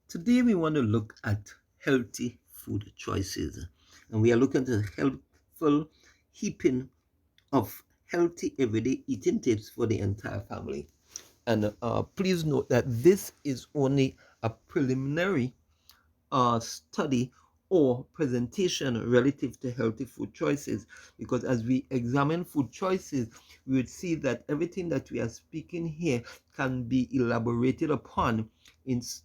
Today we want to look at healthy food choices, and we are looking at a helpful heaping of healthy everyday eating tips for the entire family. And please note that this is only a preliminary study or presentation relative to healthy food choices, because as we examine food choices we would see that everything that we are speaking here can be elaborated upon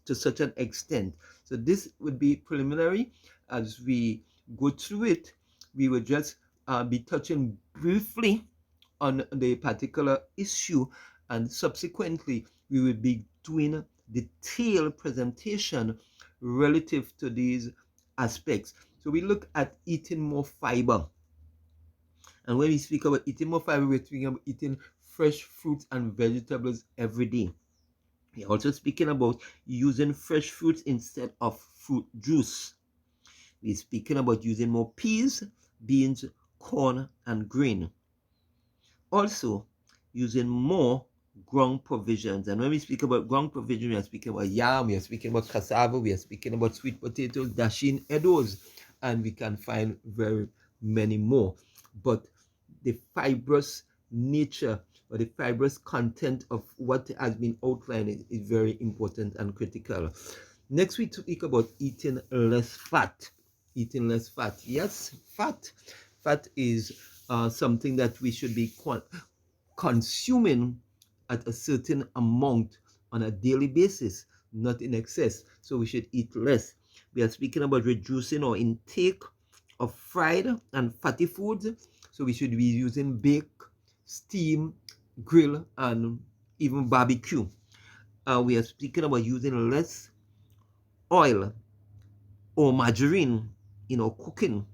to such an extent. So this would be preliminary. As we go through it, we will just be touching briefly on the particular issue, and subsequently we will be doing detailed presentation relative to these aspects. So we look at eating more fiber. And when we speak about eating more fiber, we're speaking about eating fresh fruits and vegetables every day. We're also speaking about using fresh fruits instead of fruit juice. We're speaking about using more peas, beans, corn, and grain. Also, using more ground provisions. And when we speak about ground provision, we are speaking about yam, we are speaking about cassava, we are speaking about sweet potatoes, dasheen, edos, and we can find very many more. But the fibrous nature or the fibrous content of what has been outlined is very important and critical. Next, we speak about eating less fat. Eating less fat. Yes, fat. Fat is something that we should be consuming at a certain amount on a daily basis, not in excess. So we should eat less. We are speaking about reducing our intake of fried and fatty foods. So we should be using bake, steam, grill, and even barbecue. We are speaking about using less oil or margarine in our cooking.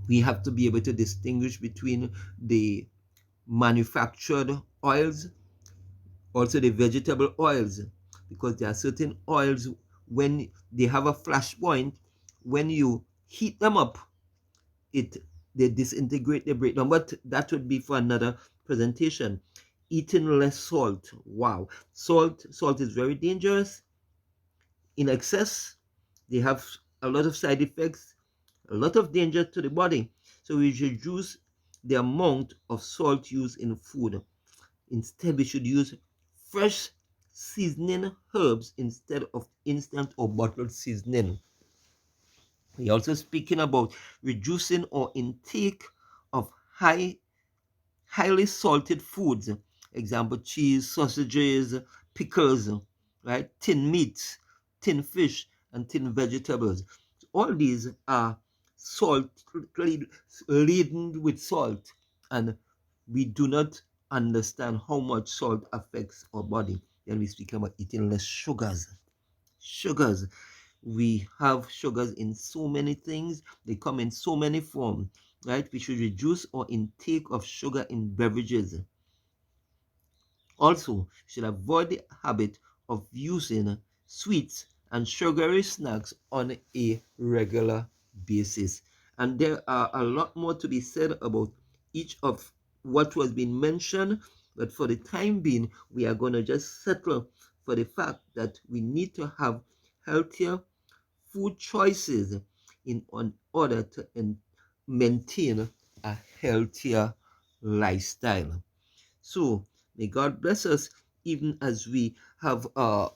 We have to be able to distinguish between the manufactured oils, also the vegetable oils, because there are certain oils, when they have a flash point, when you heat them up, it they disintegrate, they break down. But that would be for another presentation. Eating less salt. Wow, salt is very dangerous. In excess, they have a lot of side effects, a lot of danger to the body. So we should reduce the amount of salt used in food. Instead, we should use fresh seasoning herbs instead of instant or bottled seasoning. We're also speaking about reducing our intake of highly salted foods. Example, cheese, sausages, pickles, right? Tin meats, tin fish, and tin vegetables. All these are salt laden with salt, and we do not understand how much salt affects our body. Then we speak about eating less sugars. Sugars. We have sugars in so many things. They come in so many forms, right? We should reduce our intake of sugar in beverages. Also, we should avoid the habit of using sweets and sugary snacks on a regular basis. And there are a lot more to be said about each of what was being mentioned, but for the time being, we are going to just settle for the fact that we need to have healthier food choices in order to maintain a healthier lifestyle. So may God bless us even as we have a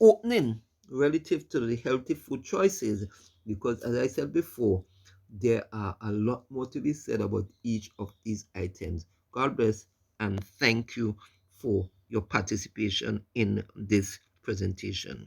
opening relative to the healthy food choices, because as I said before, there are a lot more to be said about each of these items. God bless and thank you for your participation in this presentation.